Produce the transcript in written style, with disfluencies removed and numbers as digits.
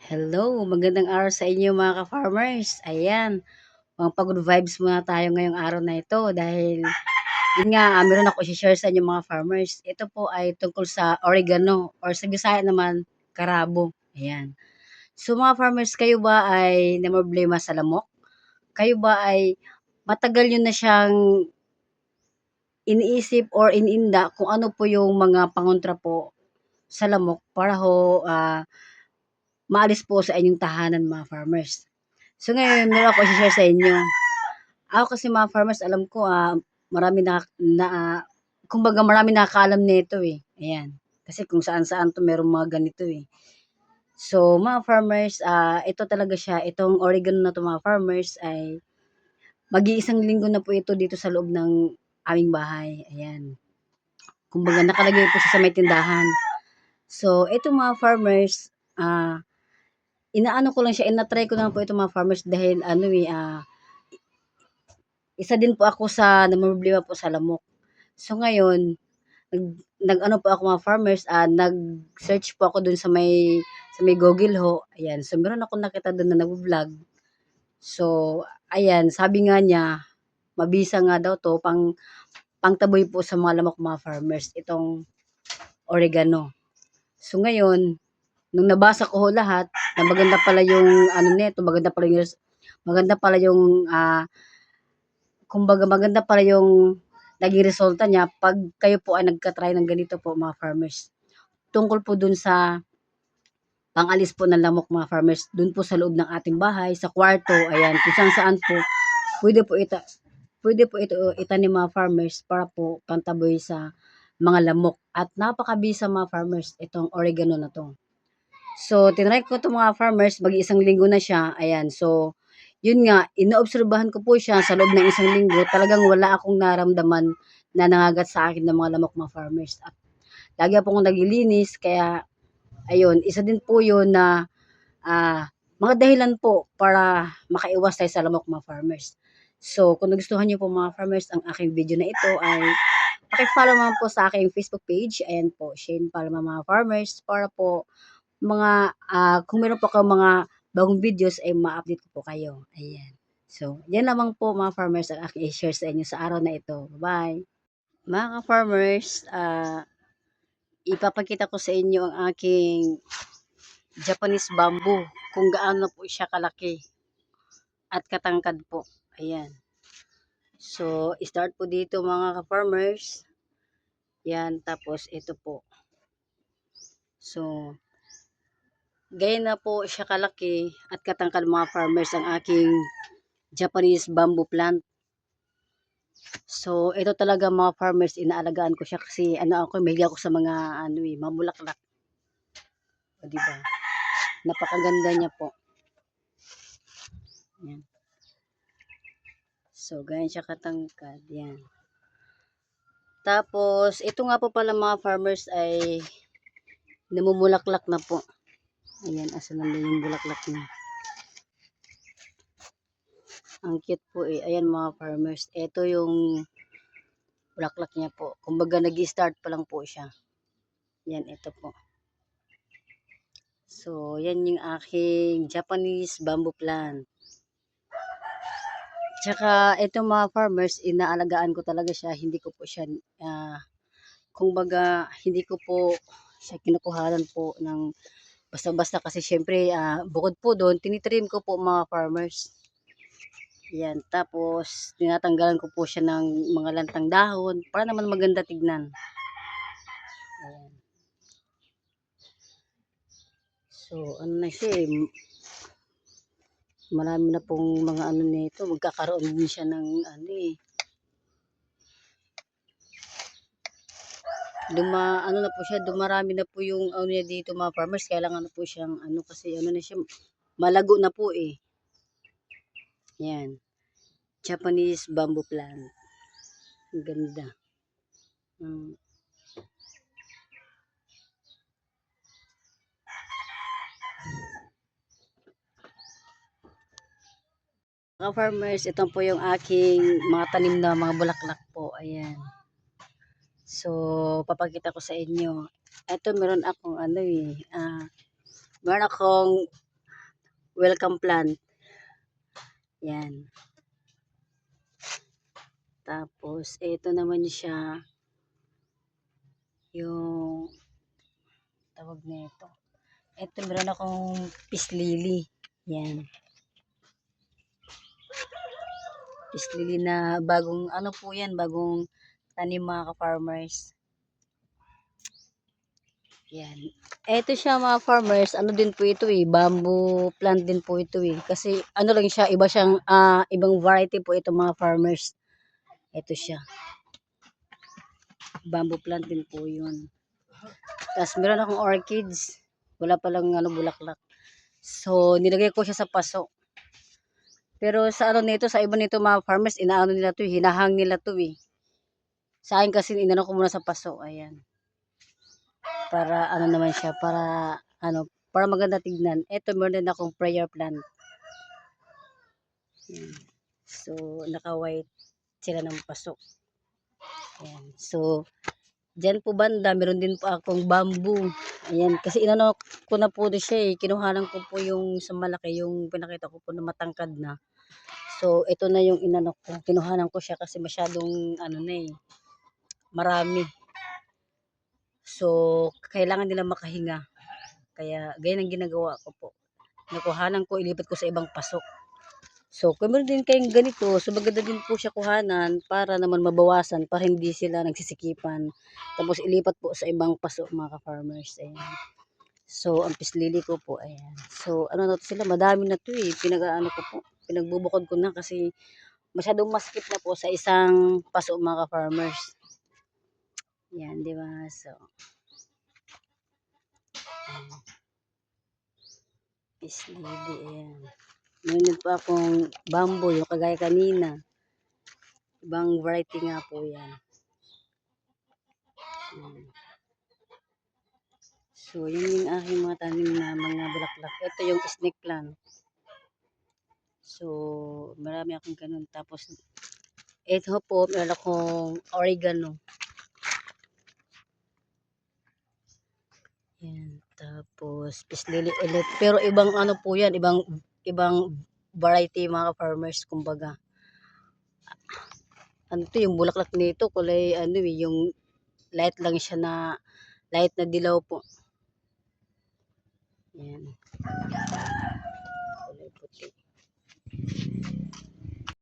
Hello, magandang araw sa inyo mga ka-farmers. Ayan, mga pagod vibes muna tayo ngayong araw na ito dahil yun nga, meron ako i-share sa inyo mga farmers. Ito po ay tungkol sa oregano or sa Bisaya naman, karabo. Ayan. So mga farmers, kayo ba ay namroblema sa lamok? Kayo ba ay matagal yun na siyang iniisip or ininda kung ano po yung mga pangontra po sa lamok para ho maalis po sa inyong tahanan mga farmers? So ngayon, meron ako i-share sa inyo. Ako kasi mga farmers, alam ko, marami kumbaga marami nakakaalam nito eh. Ayan. Kasi kung saan-saan to merong mga ganito eh. So, mga farmers, ito talaga siya, itong oregano na to mga farmers ay mag-iisang linggo na po ito dito sa loob ng aming bahay. Ayan. Kumbaga nakalagay po siya sa may tindahan. So, ito mga farmers, inaano ko lang siya, inatry ko lang po ito mga farmers dahil isa din po ako sa namomroblema po sa lamok. So ngayon, nag-ano po ako mga farmers, nag-search po ako dun sa may Google ho. Ayan, so meron akong nakita dun na nagvo-vlog. So, ayan, sabi nga niya, mabisa nga daw 'to, pangtaboy po sa mga lamok mga farmers, itong oregano. So ngayon, nung nabasa ko ho lahat, na maganda pala yung ano nito, maganda pala yung, kumbaga maganda pala yung naging resulta niya 'pag kayo po ay nagka-try ng ganito po mga farmers. Tungkol po dun sa pangalis po ng lamok mga farmers, dun po sa loob ng ating bahay, sa kwarto, ayan, kung saan-saan po pwede po ito itanim mga farmers para po pantaboy sa mga lamok at napakabisa mga farmers itong oregano na 'to. So, tinry ko 'to mga farmers, mag-iisang linggo na siya, ayan. So, yun nga, inoobserbahan ko po siya sa loob ng isang linggo, talagang wala akong naramdaman na nangagat sa akin ng mga lamok mga farmers. At lagi po akong naglilinis, kaya ayun, isa din po yun na mga dahilan po para makaiwas tayo sa lamok mga farmers. So, kung nagustuhan niyo po mga farmers ang aking video na ito ay paki-follow naman po sa aking Facebook page. Ayan po, Shane Palma mga farmers para po kung meron po kayong mga bagong videos ay ma-update ko po kayo. Ayan. So, yan lamang po mga farmers ang aking i-share sa inyo sa araw na ito. Bye-bye. Mga farmers, ipapakita ko sa inyo ang aking Japanese bamboo, kung gaano po siya kalaki at katangkad po. Ayan. So, start po dito mga farmers. Yan, tapos ito po. So, gaya na po siya kalaki at katangkad mga farmers ang aking Japanese bamboo plant. So, ito talaga mga farmers, inaalagaan ko siya kasi mahilig ako sa mga mga bulaklak. O, di ba? Napakaganda niya po. Yan. So, ganyan siya katangkad. Yan. Tapos, ito nga po pala mga farmers ay namumulaklak na po. Ayan, asa lang yung bulaklak niya. Ang cute po eh. Ayan mga farmers. Ito yung bulaklak niya po. Kumbaga nag-start pa lang po siya. Yan, ito po. So, yan yung aking Japanese bamboo plant. Tsaka, ito mga farmers, inaalagaan ko talaga siya. Hindi ko po siya, kumbaga, hindi ko po siya kinukuhanan po ng basta-basta kasi syempre, bukod po doon, tinitrim ko po mga farmers. Yan, tapos tinatanggalan ko po siya ng mga lantang dahon para naman maganda tignan. Ayan. So, ano na siya eh, marami na pong mga nito, magkakaroon din siya ng na po siya, dumarami na po yung niya dito mga farmers, kailangan na po siyang kasi na siya, malago na po eh. Yan. Japanese bamboo plant. Ang ganda. Mga farmers, ito po yung aking mga tanim na mga bulaklak po. Ayan. So, papakita ko sa inyo. Ito, meron akong meron akong welcome plant. Yan. Tapos, ito naman siya, yung tawag nito. Ito, meron akong peace lily. Yan. Peace lily na bagong, ano po yan, bagong tanim mga ka-farmers. Yan. Ito siya mga farmers, ano din po ito eh, bamboo plant din po ito eh. Kasi ano lang siya, iba siyang, ibang variety po ito mga farmers. Ito siya. Bamboo plant din po yun. Tapos meron akong orchids. Wala palang ano, bulaklak. So, nilagay ko siya sa paso. Pero sa ano nito, sa iba nito mga farmers, inaano nila to, hinahang nila to eh. Sa akin kasi inano ko muna sa paso, ayan. Para ano naman siya, para maganda tignan. Ito meron din akong prayer plant. Ayan. So, naka-white sila ng paso. Ayan. So, dyan po banda, meron din po akong bamboo. Ayan, kasi inano ko na po siya eh. Kinuhanan ko po yung sa malaki, yung pinakita ko po na matangkad na. So, ito na yung inano ko. Kinuhanan ko siya kasi masyadong ano na eh, marami. So, kailangan nila makahinga. Kaya, ganyan ang ginagawa ko po. Nakuhanan ko, ilipat ko sa ibang pasok. So, kung meron din kayong ganito, so maganda din po siya kuhanan para naman mabawasan, para hindi sila nagsisikipan. Tapos, ilipat po sa ibang pasok mga ka-farmers. Ayan. So, ang pislili ko po, ayan. So, ano na to sila, madami na to eh. Pinag-ano ko po, pinagbubukod ko na kasi masyadong maskip na po sa isang paso mga ka-farmers. Yan, di ba? So, pislili, ayan. Meron pa akong bamboo, yung kagaya kanina. Ibang variety nga po yan. Ayan. So, yun yung aking mga tanim na mga bulaklak. Ito yung snake plant. So, marami akong ganun. Tapos, ito po, meron akong oregano. Yan. Tapos, peace lily ulit. Pero ibang ano po yan, ibang variety mga farmers, kumbaga. Ano to, yung bulaklak nito, kulay, ano yung light lang siya na, light na dilaw po. Yan. Kulay puti.